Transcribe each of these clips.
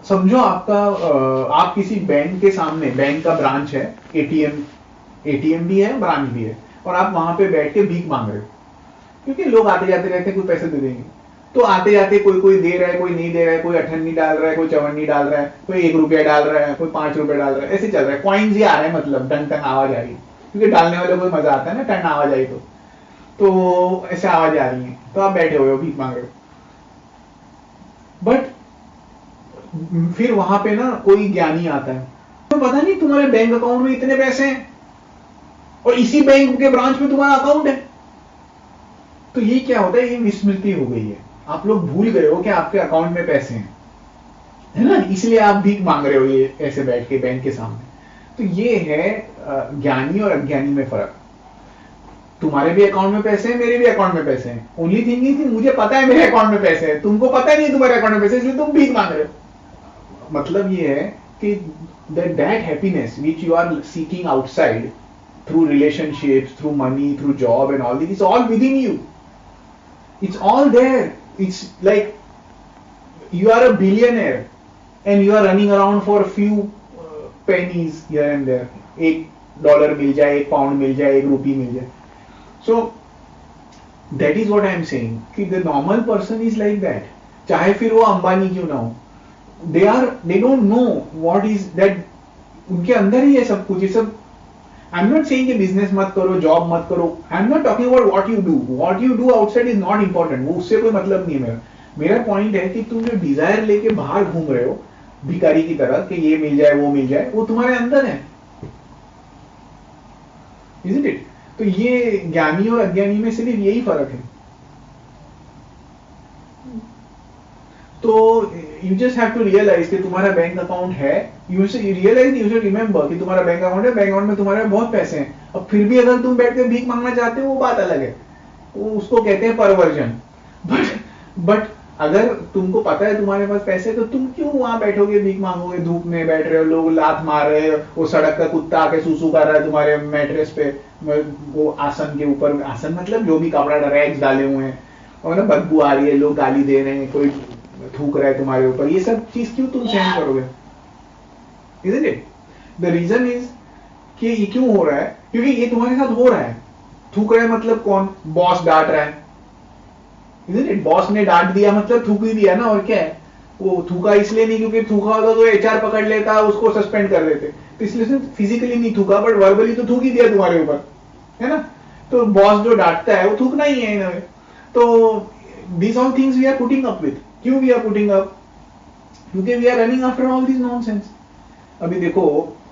समझो आपका आप किसी बैंक के सामने, बैंक का ब्रांच है, एटीएम एटीएम भी है, ब्रांच भी है, और आप वहां पे बैठ के भीख मांग रहे हो, क्योंकि लोग आते जाते रहते हैं, कोई पैसे दे देंगे। तो आते जाते कोई कोई दे रहा है, कोई नहीं दे रहा है, कोई अठन्नी डाल रहा है, कोई चवन्नी डाल रहा है, कोई 1 रुपया डाल रहा है, कोई 5 रुपए डाल रहा है, ऐसे चल रहा है, कॉइन्स ही आ रहे हैं, मतलब टन टन आवाज आ रही है, क्योंकि डालने वाले को मजा आता है ना, टन आवाज आई तो ऐसे आवाज आ रही है, तो आप बैठे हुए हो, भीख मांग रहे हो। बट फिर वहां पे ना कोई ज्ञानी आता है, तो पता नहीं तुम्हारे बैंक अकाउंट में इतने पैसे हैं, और इसी बैंक के ब्रांच में तुम्हारा अकाउंट है। तो ये क्या होता है, ये विस्मृति हो गई है, आप लोग भूल गए हो कि आपके अकाउंट में पैसे हैं, है ना, इसलिए आप भीख मांग रहे हो ये ऐसे बैठ के बैंक के सामने। तो ये है ज्ञानी और अज्ञानी में फर्क। तुम्हारे भी अकाउंट में पैसे हैं, मेरे भी अकाउंट में पैसे हैं, ओनली थिंग इज मुझे पता है मेरे अकाउंट में पैसे हैं, तुमको पता नहीं है तुम्हारे अकाउंट में पैसे, इसलिए तुम भीख मांग रहे हो। मतलब ये है कि that happiness which you are seeking outside through relationships, through money, through job and all this, it's all within you. It's all there. It's like you are a billionaire and you are running around for a few pennies here and there. $1 मिल जाए, £1 मिल जाए, ₹1 मिल जाए. So that is what I am saying कि the normal person is like that. चाहे फिर वो अंबानी क्यों ना हो, they don't know what is that, उनके अंदर ही है सब कुछ, ये सब। I'm not saying कि बिजनेस मत करो, जॉब मत करो, I'm not talking about what you do. What you do outside is not important. वो उससे कोई मतलब नहीं है मेरा पॉइंट है कि तुम जो डिजायर लेके बाहर घूम रहे हो भिखारी की तरह कि ये मिल जाए वो मिल जाए, वो तुम्हारे अंदर है, isn't it? तो ये ज्ञानी और अज्ञानी में सिर्फ यही फर्क है। तो you just have to realise कि तुम्हारा बैंक अकाउंट है, यू शुड रिमेंबर कि तुम्हारा बैंक अकाउंट है, बैंक अकाउंट में तुम्हारे बहुत पैसे हैं, अब फिर भी अगर तुम बैठ के भीख मांगना चाहते हो वो बात अलग है, वो उसको कहते हैं परवर्जन। बट अगर तुमको पता है तुम्हारे पास पैसे, तो तुम क्यों वहां बैठोगे, भीख मांगोगे, धूप में बैठ रहे हो, लोग लात मार रहे हो, वो सड़क का कुत्ता आके सूसू कर रहा है तुम्हारे मैट्रेस पे, वो आसन के ऊपर, आसन मतलब जो भी कपड़ा रैक्स डाले हुए हैं, और ना बदबू आ रही है, लोग गाली दे रहे हैं, कोई थूक रहा है तुम्हारे ऊपर, ये सब चीज क्यों तुम सहन करोगे? Isn't it? The reason is कि ये क्यों हो रहा है, क्योंकि ये तुम्हारे साथ हो रहा है। थूक रहा है मतलब कौन? बॉस डांट रहा है, Isn't it? बॉस ने डांट दिया मतलब थूक ही दिया ना, और क्या है, वो थूका इसलिए नहीं क्योंकि थूका होता तो एचआर पकड़ लेता, उसको सस्पेंड कर देते, तो इसलिए फिजिकली नहीं थूका, बट वर्बली तो थूक ही दिया तुम्हारे ऊपर, है ना। तो बॉस जो डांटता है वो थूकना ही है इन्हें। तो these all things we are putting up with. क्यों we are putting up? क्योंकि we are running after all these nonsense. अभी देखो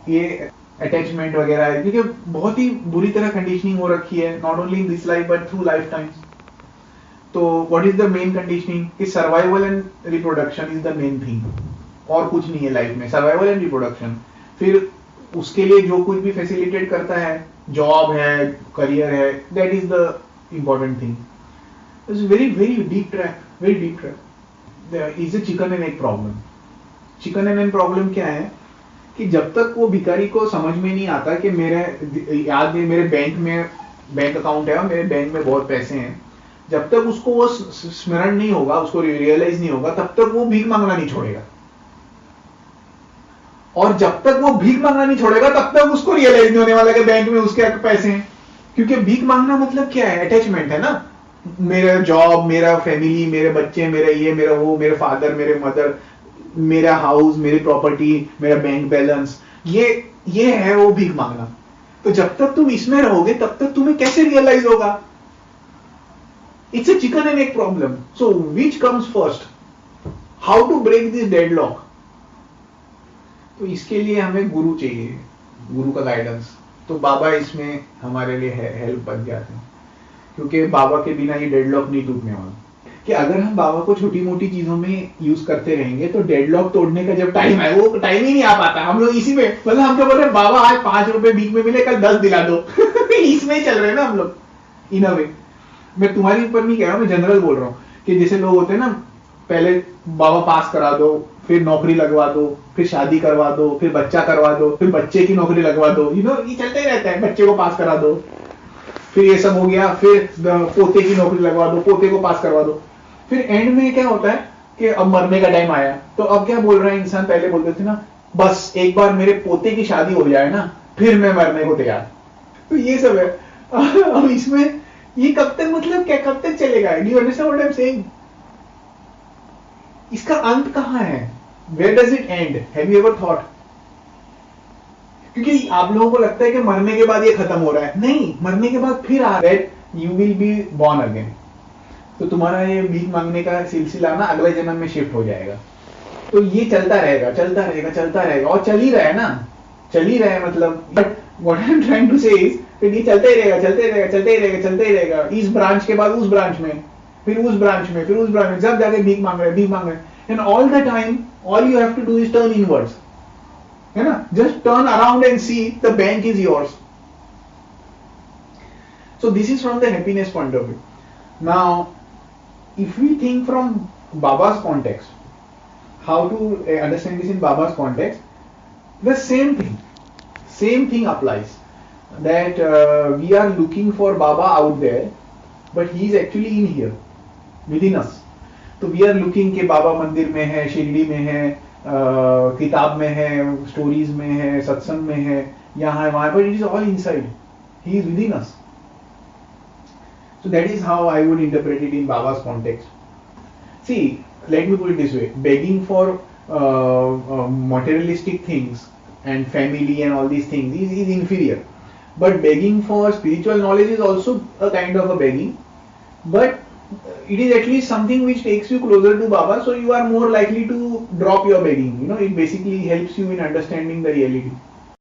ये अटैचमेंट वगैरह है, क्योंकि बहुत ही बुरी तरह कंडीशनिंग हो रखी है, not only in this life but through life times. तो what is the main conditioning कि survival and reproduction is the main thing, और कुछ नहीं है लाइफ में, सर्वाइवल एंड रिप्रोडक्शन। फिर उसके लिए जो कुछ भी फैसिलिटेट करता है, जॉब है, करियर है, that is the important thing. It's very deep trap, very deep trap. There is a chicken and egg problem. Chicken and egg problem क्या है कि जब तक वो भिखारी को समझ में नहीं आता कि मेरे बैंक अकाउंट है और मेरे बैंक में बहुत पैसे हैं, जब तक उसको वो स्मरण नहीं होगा, उसको रियलाइज नहीं होगा, तब तक वो भीख मांगना नहीं छोड़ेगा। और जब तक वो भीख मांगना नहीं छोड़ेगा तब तक उसको रियलाइज नहीं होने वाला कि बैंक में उसके पैसे हैं। क्योंकि भीख मांगना मतलब क्या है? अटैचमेंट है ना, मेरा जॉब, मेरा फैमिली, मेरे बच्चे, मेरा ये, मेरा वो, मेरे फादर, मेरे मदर, मेरा हाउस, मेरी प्रॉपर्टी, मेरा बैंक बैलेंस, ये है वो भीख मांगना। तो जब तक तुम इसमें रहोगे तब तक तुम्हें कैसे रियलाइज होगा? It's a chicken and egg problem. So which comes first? How to break this deadlock? तो इसके लिए हमें गुरु चाहिए, गुरु का गाइडेंस। तो बाबा इसमें हमारे लिए हेल्प बन जाते हैं, क्योंकि बाबा के बिना ये डेडलॉक नहीं टूटने वाला। कि अगर हम बाबा को छोटी मोटी चीजों में यूज करते रहेंगे तो डेडलॉक तोड़ने का जब टाइम है वो टाइम ही नहीं आ पाता। हम लोग इसी में, मतलब हम क्या बोल रहे हैं, बाबा आज 5 रुपए भीख में मिले, कल 10 दिला दो इसमें ही चल रहे हैं ना हम लोग, इन अ वे। मैं तुम्हारे ऊपर नहीं कह रहा हूँ, मैं जनरल बोल रहा हूँ कि जैसे लोग होते हैं ना, पहले बाबा पास करा दो, फिर नौकरी लगवा दो, फिर शादी करवा दो, फिर बच्चा करवा दो, फिर बच्चे की नौकरी लगवा दो, ये चलता ही रहता है। बच्चे को पास करा दो, फिर ये सब हो गया, फिर पोते की नौकरी लगवा दो, पोते को पास करवा दो, फिर एंड में क्या होता है, कि अब मरने का टाइम आया, तो अब क्या बोल रहा है इंसान, पहले बोलते थे ना बस एक बार मेरे पोते की शादी हो जाए ना फिर मैं मरने को तैयार। तो ये सब है। अब इसमें ये कब तक, मतलब क्या कब तक चलेगा? Do you understand what I am saying? इसका अंत कहां है? Where does it end? Have you ever thought? क्योंकि आप लोगों को लगता है कि मरने के बाद ये खत्म हो रहा है, नहीं, मरने के बाद फिर आ रहा है, you will be born again. तो तुम्हारा ये भीख मांगने का सिलसिला ना अगले जन्म में शिफ्ट हो जाएगा। तो ये चलता रहेगा चलता रहेगा चलता रहेगा, और चल ही रहा है ना, चल ही रहा है मतलब। But what I am trying to say is ये चलते ही रहेगा चलते ही रहेगा चलते ही रहेगा चलते ही रहेगा, इस ब्रांच के बाद उस ब्रांच में, फिर उस ब्रांच में, फिर उस ब्रांच में, जब जाके भीख मांग रहे and all the time all you have to do is turn inwards, है ना, just turn around and see the bank is yours. So this is from the happiness point of view. Now, if we think from Baba's context, how to understand this in Baba's context, the same thing applies. That we are looking for Baba out there, but he is actually in here, within us. तो we are looking कि बाबा मंदिर में है, शिरडी में है, किताब में है, स्टोरीज में है, सत्संग में है, यहाँ है वहाँ, but it is all inside. He is within us. So that is how I would interpret it in Baba's context. See, let me put it this way: begging for materialistic things and family and all these things is inferior. But begging for spiritual knowledge is also a kind of a begging. But it is at least something which takes you closer to Baba, so you are more likely to drop your begging. You know, it basically helps you in understanding the reality.